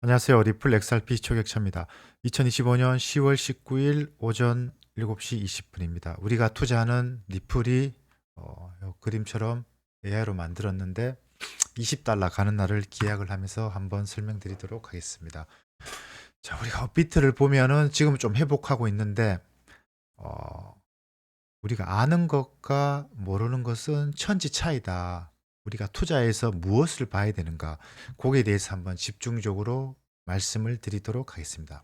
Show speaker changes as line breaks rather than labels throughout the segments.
안녕하세요. 리플 XRP 초격차입니다. 2025년 10월 19일 오전 7시 20분입니다. 우리가 투자하는 리플이 요 그림처럼 AI로 만들었는데 20달러 가는 날을 기약을 하면서 한번 설명드리도록 하겠습니다. 자, 우리가 업비트를 보면은 지금 좀 회복하고 있는데 우리가 아는 것과 모르는 것은 천지 차이다. 우리가 투자해서 무엇을 봐야 되는가? 거기에 대해서 한번 집중적으로 말씀을 드리도록 하겠습니다.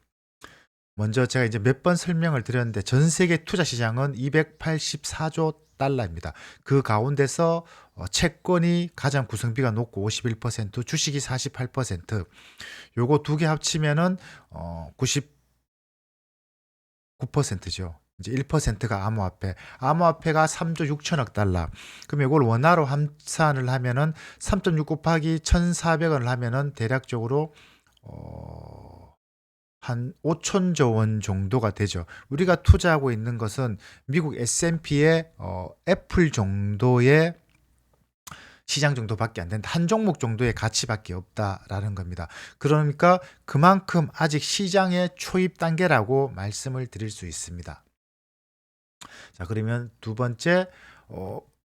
먼저 제가 이제 몇 번 설명을 드렸는데 전 세계 투자 시장은 284조 달러입니다. 그 가운데서 채권이 가장 구성비가 높고 51%, 주식이 48%, 요거 두 개 합치면은 99%죠. 이제 1%가 암호화폐. 암호화폐가 3조 6천억 달러. 그럼 이걸 원화로 환산을 하면은 3.6 곱하기 1,400원을 하면은 대략적으로 한 5천조 원 정도가 되죠. 우리가 투자하고 있는 것은 미국 S&P의 애플 정도의 시장 정도밖에 안 된다. 한 종목 정도의 가치밖에 없다라는 겁니다. 그러니까 그만큼 아직 시장의 초입 단계라고 말씀을 드릴 수 있습니다. 자, 그러면 두 번째,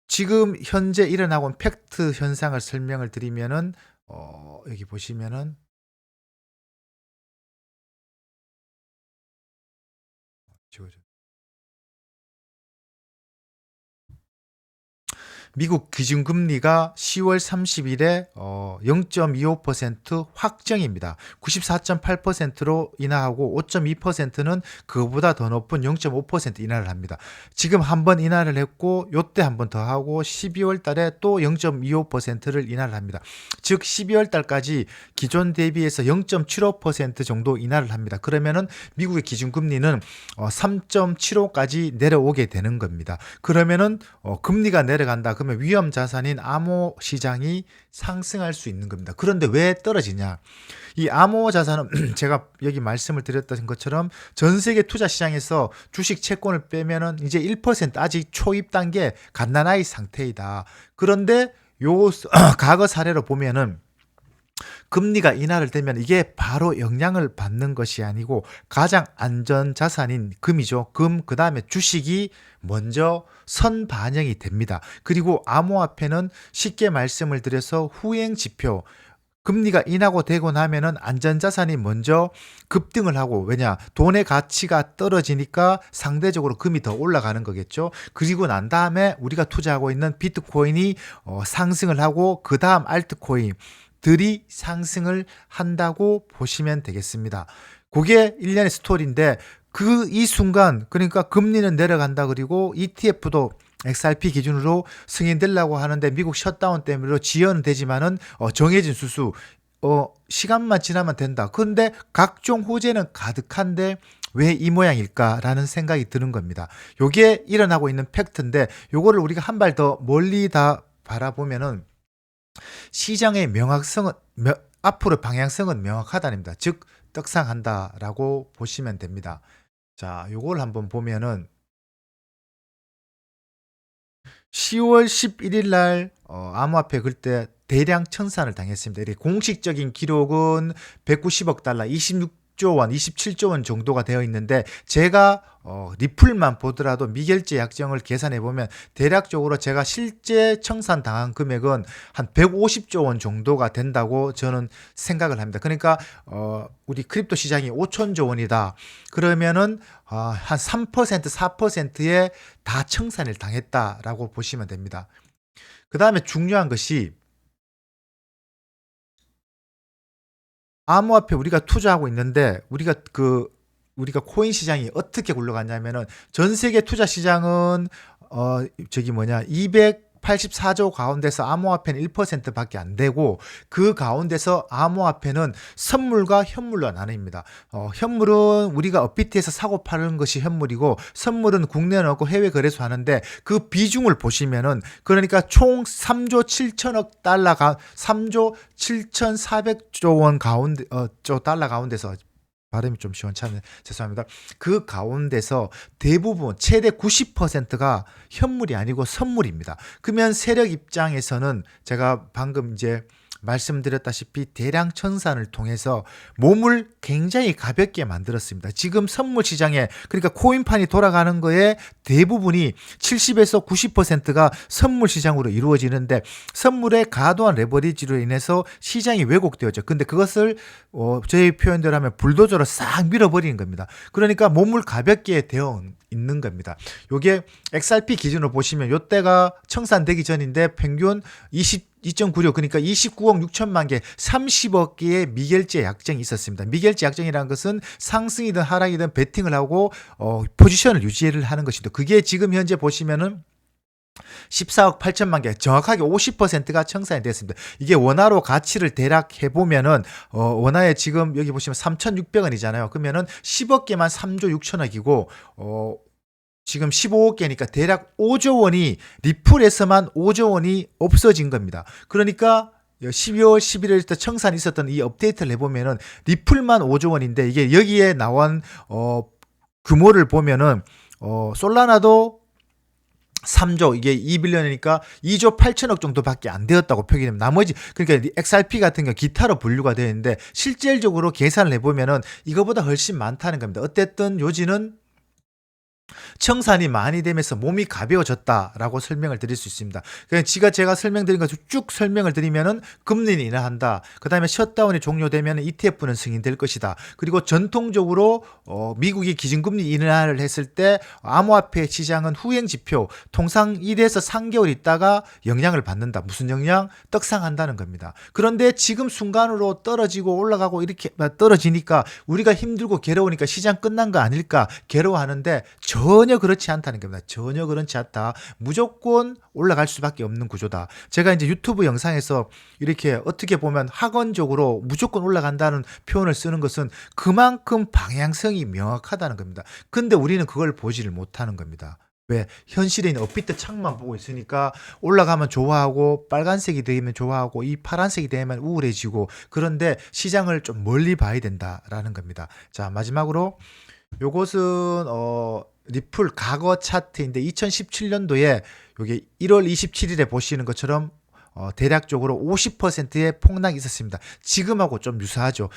지금 현재 일어나고 있는 팩트 현상을 설명을 드리면은, 여기 보시면은, 지워져. 미국 기준금리가 10월 30일에 0.25% 확정입니다. 94.8%로 인하하고 5.2%는 그거보다 더 높은 0.5% 인하를 합니다. 지금 한 번 인하를 했고 요때 한 번 더 하고 12월 달에 또 0.25%를 인하를 합니다. 즉 12월 달까지 기존 대비해서 0.75% 정도 인하를 합니다. 그러면은 미국의 기준금리는 3.75까지 내려오게 되는 겁니다. 그러면은 금리가 내려간다. 그러면 위험 자산인 암호 시장이 상승할 수 있는 겁니다. 그런데 왜 떨어지냐? 이 암호 자산은 제가 여기 말씀을 드렸던 것처럼 전 세계 투자 시장에서 주식 채권을 빼면은 이제 1% 아직 초입 단계 갓난아이 상태이다. 그런데 요 과거 사례로 보면은 금리가 인하를 되면 이게 바로 영향을 받는 것이 아니고 가장 안전 자산인 금이죠. 금, 그 다음에 주식이 먼저 선반영이 됩니다. 그리고 암호화폐는 쉽게 말씀을 드려서 후행 지표, 금리가 인하고 되고 나면은 안전자산이 먼저 급등을 하고, 왜냐? 돈의 가치가 떨어지니까 상대적으로 금이 더 올라가는 거겠죠. 그리고 난 다음에 우리가 투자하고 있는 비트코인이 상승을 하고, 그 다음 알트코인, 들이 상승을 한다고 보시면 되겠습니다. 그게 일련의 스토리인데 이 순간 그러니까 금리는 내려간다 그리고 ETF도 XRP 기준으로 승인되려고 하는데 미국 셧다운 때문에 지연은 되지만은 정해진 수수 시간만 지나면 된다. 그런데 각종 호재는 가득한데 왜 이 모양일까라는 생각이 드는 겁니다. 요게 일어나고 있는 팩트인데 요거를 우리가 한 발 더 멀리 다 바라보면은 시장의 명확성은 앞으로 방향성은 명확하다입니다. 즉 떡상한다라고 보시면 됩니다. 자, 요걸 한번 보면은 10월 11일 날 암호화폐 그때 대량 청산을 당했습니다. 이렇게 공식적인 기록은 190억 달러, 26조 원, 27조 원 정도가 되어 있는데 제가 리플만 보더라도 미결제 약정을 계산해 보면 대략적으로 제가 실제 청산 당한 금액은 한 150조 원 정도가 된다고 저는 생각을 합니다. 그러니까 우리 크립토 시장이 5천조 원이다. 그러면은 한 3%, 4%에 다 청산을 당했다라고 보시면 됩니다. 그 다음에 중요한 것이 암호화폐 우리가 투자하고 있는데 우리가 코인 시장이 어떻게 굴러갔냐면은 전 세계 투자 시장은 284조 가운데서 암호화폐는 1%밖에 안 되고 그 가운데서 암호화폐는 선물과 현물로 나뉩니다. 현물은 우리가 업비트에서 사고 파는 것이 현물이고 선물은 국내에 넣고 해외 거래소 하는데 그 비중을 보시면은 그러니까 총 3조 7천억 달러가 3조 7,400조 원 가운데 달러 가운데서 발음이 좀 시원찮네. 죄송합니다. 그 가운데서 대부분 최대 90%가 현물이 아니고 선물입니다. 그러면 세력 입장에서는 제가 방금 이제 말씀드렸다시피 대량 청산을 통해서 몸을 굉장히 가볍게 만들었습니다. 지금 선물 시장에 그러니까 코인판이 돌아가는 거에 대부분이 70에서 90%가 선물 시장으로 이루어지는데 선물의 과도한 레버리지로 인해서 시장이 왜곡되었죠. 근데 그것을 저희 표현대로 하면 불도저로 싹 밀어버리는 겁니다. 그러니까 몸을 가볍게 되어 있는 겁니다. 요게 XRP 기준으로 보시면 요때가 청산되기 전인데 평균 22.96 그러니까 29억 6천만 개 30억 개의 미결제 약정이 있었습니다. 미결제 약정이라는 것은 상승이든 하락이든 베팅을 하고 포지션을 유지를 하는 것이죠. 그게 지금 현재 보시면은 14억 8천만 개 정확하게 50%가 청산이 됐습니다. 이게 원화로 가치를 대략 해보면은 원화에 지금 여기 보시면 3,600원이잖아요. 그러면은 10억 개만 3조 6천억이고 지금 15억 개니까 대략 5조 원이 리플에서만 5조 원이 없어진 겁니다. 그러니까 12월 11일 때 청산이 있었던 이 업데이트를 해보면은 리플만 5조 원인데 이게 여기에 나온 규모를 보면은 솔라나도 3조 이게 2빌런이니까 2조 8천억 정도밖에 안 되었다고 표기됩니다. 나머지 그러니까 XRP 같은 경우 기타로 분류가 되어 있는데 실질적으로 계산을 해보면은 이거보다 훨씬 많다는 겁니다. 어쨌든 요지는 청산이 많이 되면서 몸이 가벼워졌다라고 설명을 드릴 수 있습니다. 그냥 제가 설명드린 것을 쭉 설명을 드리면은 금리는 인하한다. 그 다음에 셧다운이 종료되면 ETF는 승인될 것이다. 그리고 전통적으로 미국이 기준금리 인하를 했을 때 암호화폐 시장은 후행지표 통상 1에서 3개월 있다가 영향을 받는다. 무슨 영향? 떡상한다는 겁니다. 그런데 지금 순간으로 떨어지고 올라가고 이렇게 떨어지니까 우리가 힘들고 괴로우니까 시장 끝난 거 아닐까 괴로워하는데 전혀 그렇지 않다는 겁니다. 전혀 그렇지 않다. 무조건 올라갈 수밖에 없는 구조다. 제가 이제 유튜브 영상에서 이렇게 어떻게 보면 학원적으로 무조건 올라간다는 표현을 쓰는 것은 그만큼 방향성이 명확하다는 겁니다. 근데 우리는 그걸 보지를 못하는 겁니다. 왜? 현실에 있는 업비트 창만 보고 있으니까 올라가면 좋아하고 빨간색이 되면 좋아하고 이 파란색이 되면 우울해지고 그런데 시장을 좀 멀리 봐야 된다라는 겁니다. 자, 마지막으로 요것은 리플 과거 차트인데 2017년도에 요게 1월 27일에 보시는 것처럼 대략적으로 50%의 폭락이 있었습니다. 지금하고 좀 유사하죠.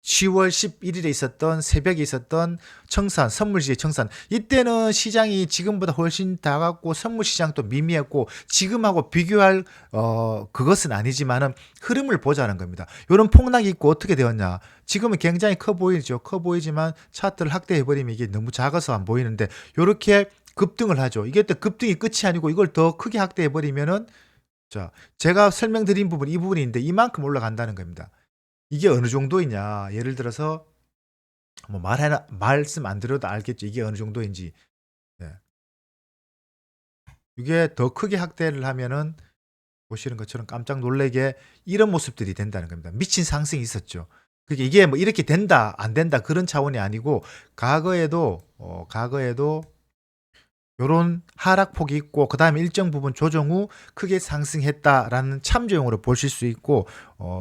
10월 11일에 있었던 새벽에 있었던 청산, 선물시의 청산. 이때는 시장이 지금보다 훨씬 다갔고 선물 시장도 미미했고 지금하고 비교할 그것은 아니지만은 흐름을 보자는 겁니다. 이런 폭락이 있고 어떻게 되었냐? 지금은 굉장히 커 보이죠. 커 보이지만 차트를 확대해 버리면 이게 너무 작아서 안 보이는데 이렇게 급등을 하죠. 이게 또 급등이 끝이 아니고 이걸 더 크게 확대해 버리면은 자, 제가 설명드린 부분 이 부분인데 이만큼 올라간다는 겁니다. 이게 어느 정도이냐? 예를 들어서 뭐 말씀 안 드려도 알겠죠. 이게 어느 정도인지. 네. 이게 더 크게 확대를 하면은 보시는 것처럼 깜짝 놀래게 이런 모습들이 된다는 겁니다. 미친 상승이 있었죠. 그게 이게 뭐 이렇게 된다, 안 된다 그런 차원이 아니고 과거에도 요런 하락폭이 있고 그다음에 일정 부분 조정 후 크게 상승했다라는 참조용으로 보실 수 있고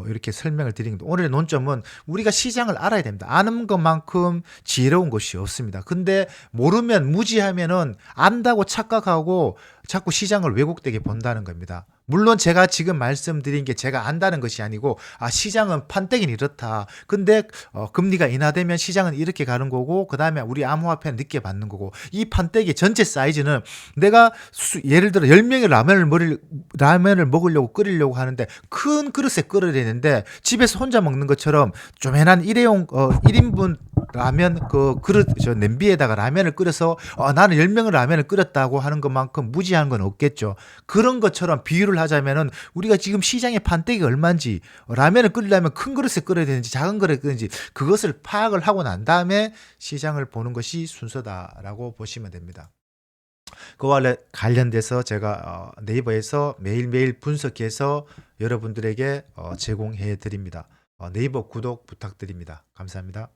이렇게 설명을 드린 겁니다. 오늘의 논점은 우리가 시장을 알아야 됩니다. 아는 것만큼 지혜로운 것이 없습니다. 근데 모르면 무지하면은 안다고 착각하고 자꾸 시장을 왜곡되게 본다는 겁니다. 물론 제가 지금 말씀드린 게 제가 안다는 것이 아니고 시장은 판때기는 이렇다. 근데 금리가 인하되면 시장은 이렇게 가는 거고 그다음에 우리 암호화폐는 늦게 받는 거고 이 판때기 전체 사이즈는 내가 예를 들어 10명의 라면을 먹으려고 끓이려고 하는데 큰 그릇에 끓여야 되는데 집에서 혼자 먹는 것처럼 조그만한 일회용 1인분 라면 그릇 냄비에다가 라면을 끓여서 나는 10명의 라면을 끓였다고 하는 것만큼 무지한 건 없겠죠. 그런 것처럼 비유를 하자면은 우리가 지금 시장의 판때기가 얼마인지 라면을 끓이려면 큰 그릇에 끓여야 되는지 작은 그릇에 끓는지 그것을 파악을 하고 난 다음에 시장을 보는 것이 순서다라고 보시면 됩니다. 그와 관련돼서 제가 네이버에서 매일매일 분석해서 여러분들에게 제공해 드립니다. 네이버 구독 부탁드립니다. 감사합니다.